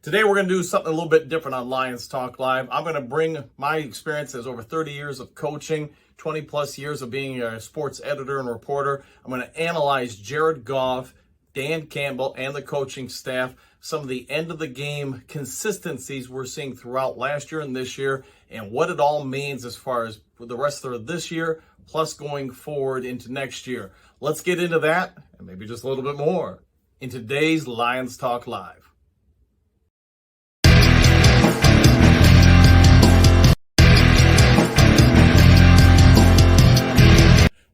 Today we're going to do something a little bit different on Lions Talk Live. I'm going to bring my experience as over 30 years of coaching, 20 plus years of being a sports editor and reporter. I'm going to analyze Jared Goff, Dan Campbell, and the coaching staff, some of the end of the game consistencies we're seeing throughout last year and this year, and what it all means as far as the rest of this year, plus going forward into next year. Let's get into that, and maybe just a little bit more, in today's Lions Talk Live.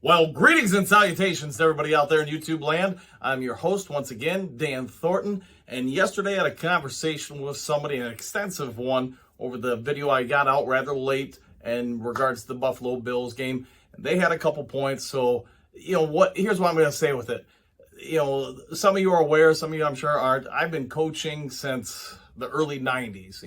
Well, greetings and salutations to everybody out there in YouTube land. I'm your host once again, Dan Thornton, and yesterday I had a conversation with somebody, an extensive one, over the video I got out rather late in regards to the Buffalo Bills game. They had a couple points, so here's what I'm going to say with it. Some of you are aware, some of you I'm sure aren't. I've been coaching since the early 90s,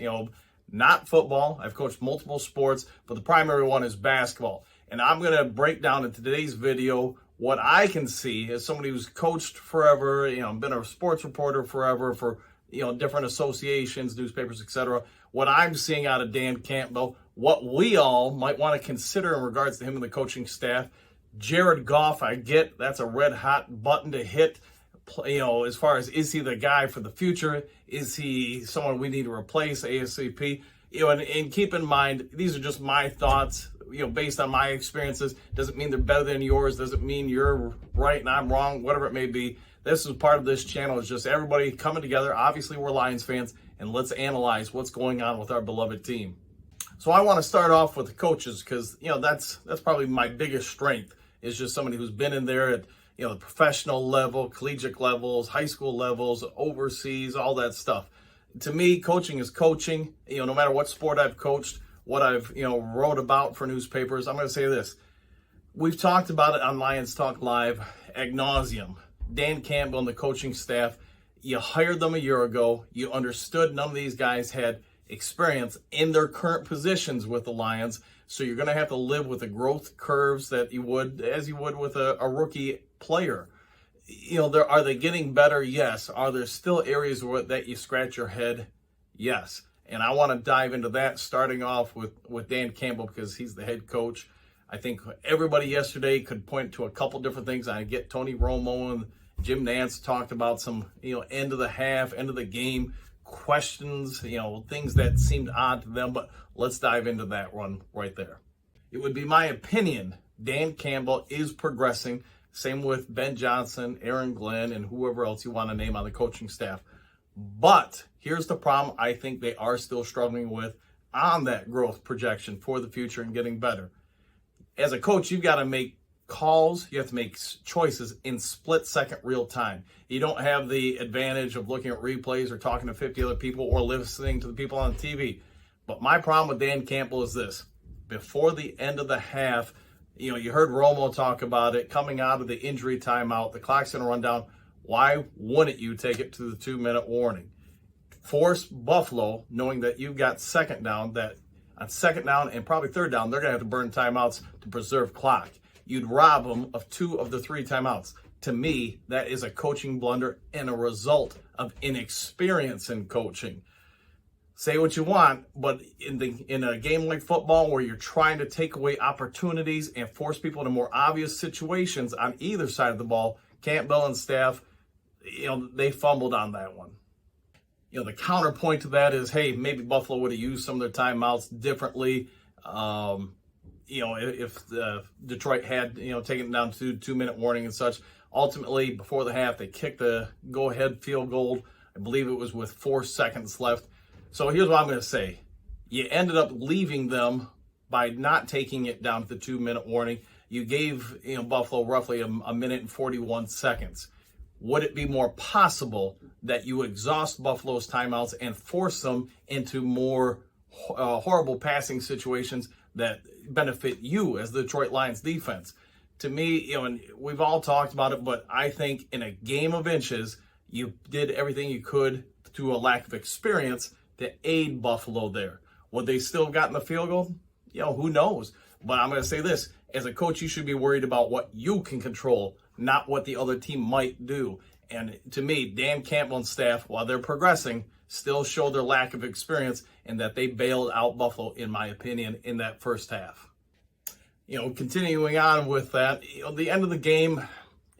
not football. I've coached multiple sports, but the primary one is basketball. And I'm going to break down in today's video what I can see as somebody who's coached forever, been a sports reporter forever for, different associations, newspapers, etc. What I'm seeing out of Dan Campbell, what we all might want to consider in regards to him and the coaching staff. Jared Goff, I get that's a red hot button to hit. As far as, is he the guy for the future? Is he someone we need to replace ASAP? And keep in mind, these are just my thoughts, based on my experiences. Doesn't mean they're better than yours. Doesn't mean you're right and I'm wrong, whatever it may be. This is part of this channel. It's just everybody coming together. Obviously, we're Lions fans, and let's analyze what's going on with our beloved team. So I want to start off with the coaches because, that's probably my biggest strength, is just somebody who's been in there at, the professional level, collegiate levels, high school levels, overseas, all that stuff. To me, coaching is coaching. No matter what sport I've coached, what I've, wrote about for newspapers, I'm going to say this. We've talked about it on Lions Talk Live ad nauseum. Dan Campbell and the coaching staff, you hired them a year ago. You understood none of these guys had experience in their current positions with the Lions. So you're going to have to live with the growth curves that you would with a rookie player. Are they getting better? Yes. Are there still areas that you scratch your head? Yes. And I want to dive into that, starting off with Dan Campbell, because he's the head coach. I think everybody yesterday could point to a couple different things. I get Tony Romo and Jim Nantz talked about some, end of the half, end of the game questions, things that seemed odd to them. But let's dive into that one right there. It would be my opinion Dan Campbell is progressing. Same with Ben Johnson, Aaron Glenn, and whoever else you want to name on the coaching staff. But here's the problem I think they are still struggling with on that growth projection for the future and getting better. As a coach, you've got to make calls. You have to make choices in split-second real time. You don't have the advantage of looking at replays or talking to 50 other people or listening to the people on TV. But my problem with Dan Campbell is this. Before the end of the half, you heard Romo talk about it, coming out of the injury timeout, the clock's going to run down. Why wouldn't you take it to the 2-minute warning? Force Buffalo, knowing that you've got second down, that on second down and probably third down, they're going to have to burn timeouts to preserve clock. You'd rob them of 2 of the 3 timeouts. To me, that is a coaching blunder and a result of inexperience in coaching. Say what you want, but in a game like football where you're trying to take away opportunities and force people into more obvious situations on either side of the ball, Campbell and staff, they fumbled on that one. The counterpoint to that is, hey, maybe Buffalo would have used some of their timeouts differently. If Detroit had, taken it down to 2-minute warning and such. Ultimately, before the half, they kicked the go-ahead field goal. I believe it was with 4 seconds left. So here's what I'm going to say. You ended up leaving them by not taking it down to the 2-minute warning. You gave Buffalo roughly a minute and 41 seconds. Would it be more possible that you exhaust Buffalo's timeouts and force them into more horrible passing situations that benefit you as the Detroit Lions defense? To me, and we've all talked about it, but I think in a game of inches, you did everything you could through a lack of experience to aid Buffalo there. Would they still have gotten the field goal? Who knows? But I'm going to say this. As a coach, you should be worried about what you can control, not what the other team might do. And to me, Dan Campbell and staff, while they're progressing, still showed their lack of experience and that they bailed out Buffalo, in my opinion, in that first half. Continuing on with that, the end of the game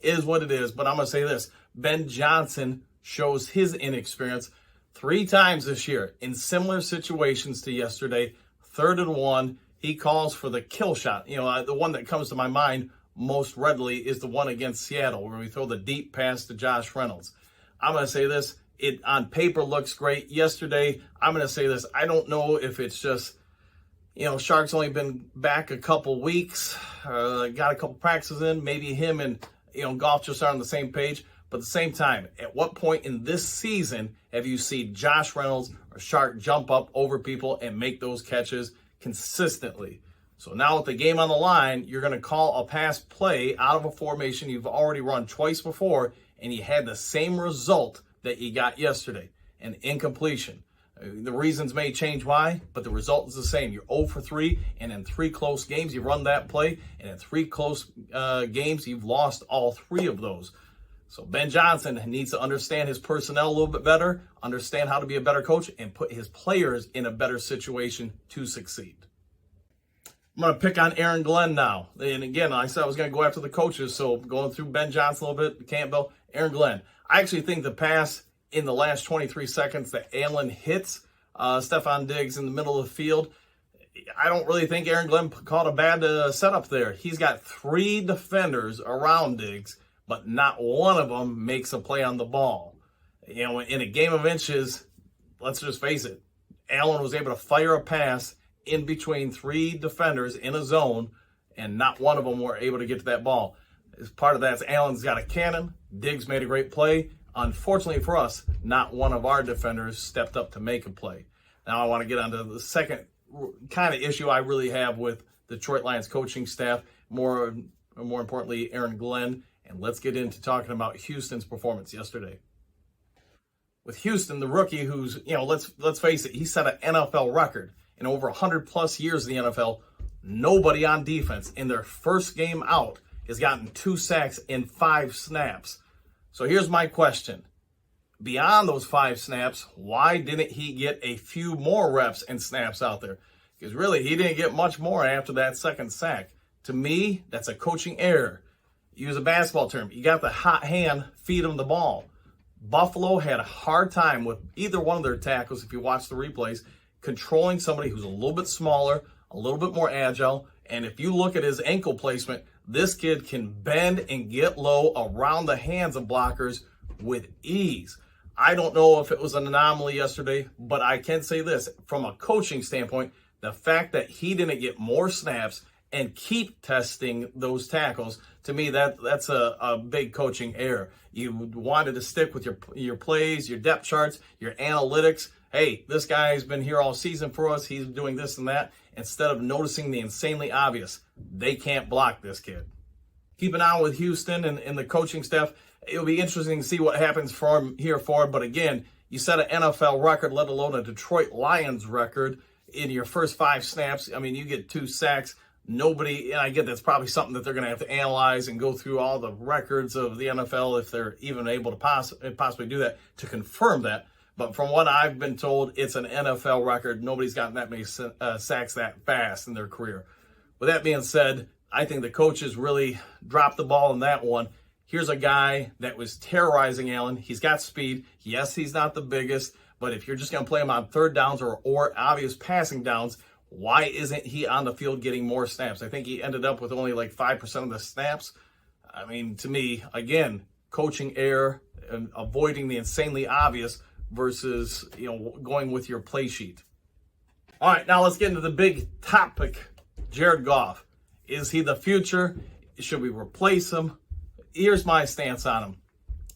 is what it is, but I'm going to say this. Ben Johnson shows his inexperience 3 times this year in similar situations to yesterday. 3rd and 1, he calls for the kill shot. The one that comes to my mind most readily is the one against Seattle where we throw the deep pass to Josh Reynolds. I'm going to say this. It on paper looks great. Yesterday, I'm going to say this. I don't know if it's just, Shark's only been back a couple weeks, got a couple practices in. Maybe him and, Goff just aren't on the same page. But at the same time, at what point in this season have you seen Josh Reynolds or Shark jump up over people and make those catches consistently? So now with the game on the line, you're going to call a pass play out of a formation you've already run twice before, and you had the same result that you got yesterday, an incompletion. The reasons may change why, but the result is the same. You're 0 for 3, and in 3 close games, you run that play, and in 3 close games, you've lost all 3 of those. So Ben Johnson needs to understand his personnel a little bit better, understand how to be a better coach, and put his players in a better situation to succeed. I'm going to pick on Aaron Glenn now. And again, I said I was going to go after the coaches, so going through Ben Johnson a little bit, Campbell, Aaron Glenn. I actually think the pass in the last 23 seconds that Allen hits Stephon Diggs in the middle of the field, I don't really think Aaron Glenn caught a bad setup there. He's got 3 defenders around Diggs, but not one of them makes a play on the ball. In a game of inches, let's just face it, Allen was able to fire a pass in between 3 defenders in a zone, and not one of them were able to get to that ball. As part of that, Allen's got a cannon. Diggs made a great play. Unfortunately for us, not one of our defenders stepped up to make a play. Now I want to get on to the second kind of issue I really have with the Detroit Lions coaching staff, more importantly, Aaron Glenn. And let's get into talking about Houston's performance yesterday. With Houston, the rookie who's, let's face it, he set an NFL record. In over 100-plus years in the NFL, nobody on defense in their first game out has gotten 2 sacks in 5 snaps. So here's my question. Beyond those 5 snaps, why didn't he get a few more reps and snaps out there? Because really, he didn't get much more after that second sack. To me, that's a coaching error. Use a basketball term. You got the hot hand, feed him the ball. Buffalo had a hard time with either one of their tackles, if you watch the replays, controlling somebody who's a little bit smaller, a little bit more agile. And if you look at his ankle placement, this kid can bend and get low around the hands of blockers with ease. I don't know if it was an anomaly yesterday, but I can say this. From a coaching standpoint, the fact that he didn't get more snaps and keep testing those tackles, to me, that's a big coaching error. You wanted to stick with your plays, your depth charts, your analytics. Hey, this guy's been here all season for us. He's doing this and that. Instead of noticing the insanely obvious, they can't block this kid. Keeping on with Houston and the coaching staff, it'll be interesting to see what happens from here forward. But again, you set an NFL record, let alone a Detroit Lions record in your first 5 snaps. I mean, you get 2 sacks. Nobody, and I get that's probably something that they're going to have to analyze and go through all the records of the NFL if they're even able to possibly do that to confirm that. But from what I've been told, it's an NFL record. Nobody's gotten that many sacks that fast in their career. With that being said, I think the coaches really dropped the ball in that one. Here's a guy that was terrorizing Allen. He's got speed. Yes, he's not the biggest, but if you're just going to play him on 3rd downs or obvious passing downs, why isn't he on the field getting more snaps? I think he ended up with only like 5% of the snaps. I mean, to me, again, coaching error and avoiding the insanely obvious versus, going with your play sheet. All right, now let's get into the big topic. Jared Goff. Is he the future? Should we replace him? Here's my stance on him.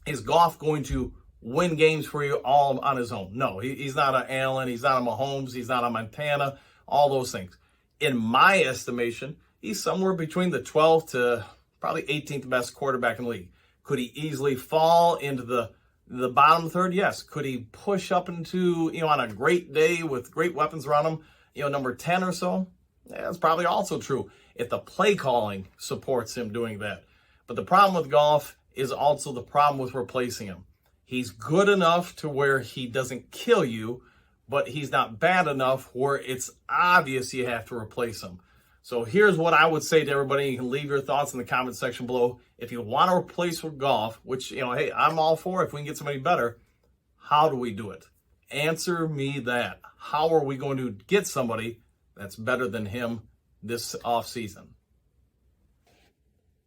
Is Goff going to win games for you all on his own? No, he's not an Allen. He's not a Mahomes. He's not a Montana. All those things. In my estimation, he's somewhere between the 12th to probably 18th best quarterback in the league. Could he easily fall into the bottom third? Yes. Could he push up into, on a great day with great weapons around him, number 10 or so? Yeah, that's probably also true if the play calling supports him doing that. But the problem with Goff is also the problem with replacing him. He's good enough to where he doesn't kill you, but he's not bad enough where it's obvious you have to replace him. So here's what I would say to everybody. You can leave your thoughts in the comment section below. If you want to replace with Goff, which, hey, I'm all for it if we can get somebody better, how do we do it? Answer me that. How are we going to get somebody that's better than him this offseason?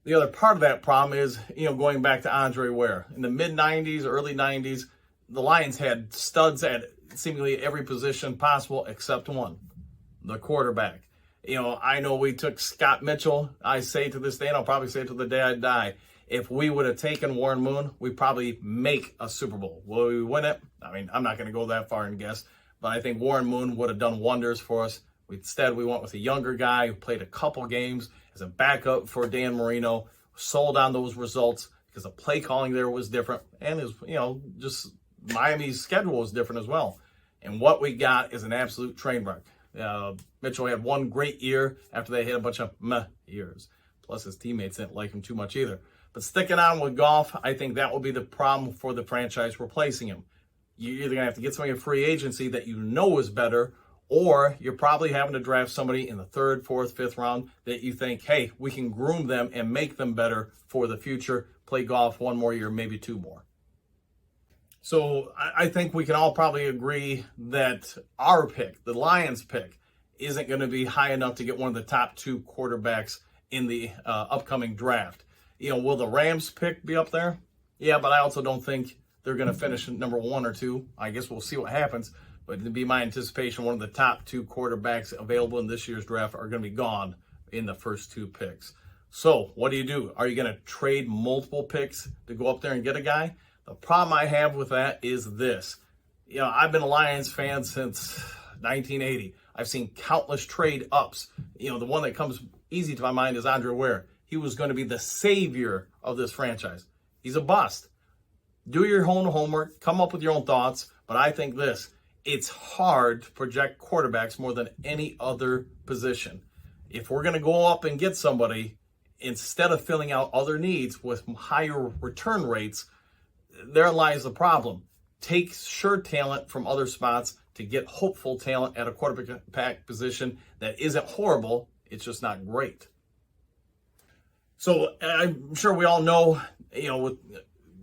The other part of that problem is, going back to Andre Ware. In the mid-90s, early 90s, the Lions had studs at seemingly every position possible except one, the quarterback. I know we took Scott Mitchell. I say to this day, and I'll probably say it to the day I die, if we would have taken Warren Moon, we'd probably make a Super Bowl. Will we win it? I mean, I'm not going to go that far and guess, but I think Warren Moon would have done wonders for us. Instead, we went with a younger guy who played a couple games as a backup for Dan Marino, sold on those results because the play calling there was different, and just Miami's schedule was different as well. And what we got is an absolute train wreck. Mitchell had one great year after they had a bunch of meh years. Plus, his teammates didn't like him too much either. But sticking on with Goff, I think that will be the problem for the franchise replacing him. You're either going to have to get somebody in free agency that you know is better, or you're probably having to draft somebody in the 3rd, 4th, 5th round that you think, hey, we can groom them and make them better for the future, play Goff one more year, maybe 2 more. So I think we can all probably agree that our pick, the Lions pick, isn't going to be high enough to get one of the top 2 quarterbacks in the upcoming draft. Will the Rams pick be up there? Yeah, but I also don't think they're going to finish at number 1 or 2. I guess we'll see what happens. But it'd be my anticipation one of the top 2 quarterbacks available in this year's draft are going to be gone in the first 2 picks. So what do? Are you going to trade multiple picks to go up there and get a guy? The problem I have with that is this. I've been a Lions fan since 1980. I've seen countless trade ups. The one that comes easy to my mind is Andre Ware. He was going to be the savior of this franchise. He's a bust. Do your own homework, come up with your own thoughts, but I think this. It's hard to project quarterbacks more than any other position. If we're going to go up and get somebody, instead of filling out other needs with higher return rates, there lies the problem. Take sure talent from other spots to get hopeful talent at a quarterback position that isn't horrible. It's just not great. So I'm sure we all know, with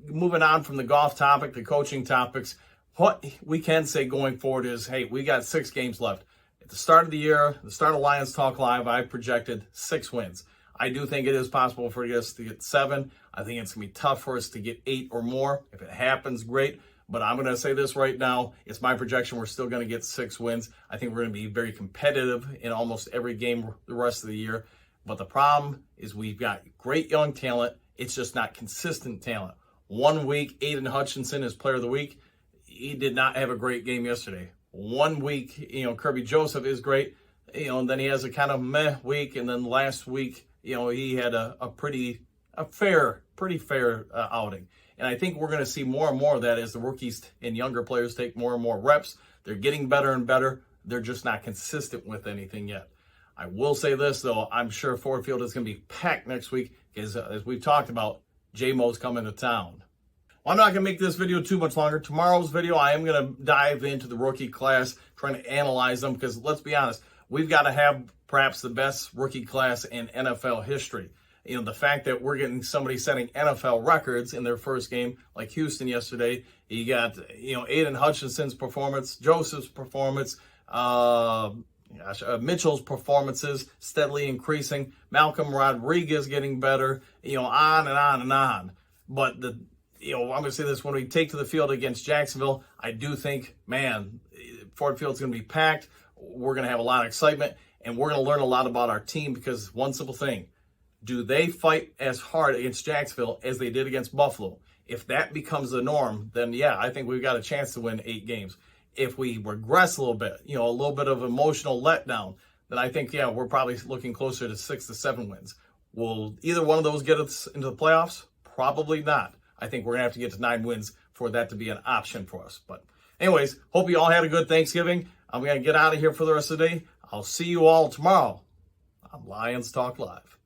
moving on from the Goff topic to coaching topics, what we can say going forward is, hey, we got 6 games left. At the start of the year, the start of Lions Talk Live, I projected 6 wins. I do think it is possible for us to get 7. I think it's going to be tough for us to get 8 or more. If it happens, great. But I'm going to say this right now. It's my projection. We're still going to get 6 wins. I think we're going to be very competitive in almost every game the rest of the year. But the problem is we've got great young talent. It's just not consistent talent. 1 week, Aiden Hutchinson is player of the week. He did not have a great game yesterday. 1 week, Kirby Joseph is great. And then he has a kind of meh week. And then last week, he had a pretty fair outing. And I think we're going to see more and more of that as the rookies and younger players take more and more reps. They're getting better and better. They're just not consistent with anything yet. I will say this, though. I'm sure Ford Field is going to be packed next week because, as we've talked about, J-Mo's coming to town. Well, I'm not going to make this video too much longer. Tomorrow's video, I am going to dive into the rookie class, trying to analyze them because, let's be honest, we've got to have perhaps the best rookie class in NFL history. The fact that we're getting somebody setting NFL records in their first game, like Houston yesterday. You got, Aiden Hutchinson's performance, Joseph's performance, Mitchell's performances steadily increasing, Malcolm Rodriguez getting better, on and on and on. But I'm going to say this, when we take to the field against Jacksonville, I do think, Ford Field's going to be packed. We're going to have a lot of excitement, and we're going to learn a lot about our team because one simple thing, do they fight as hard against Jacksonville as they did against Buffalo? If that becomes the norm, then I think we've got a chance to win 8 games. If we regress a little bit, a little bit of emotional letdown, then I think, we're probably looking closer to 6 to 7 wins. Will either one of those get us into the playoffs? Probably not. I think we're going to have to get to 9 wins for that to be an option for us. But anyways, hope you all had a good Thanksgiving. I'm going to get out of here for the rest of the day. I'll see you all tomorrow on Lions Talk Live.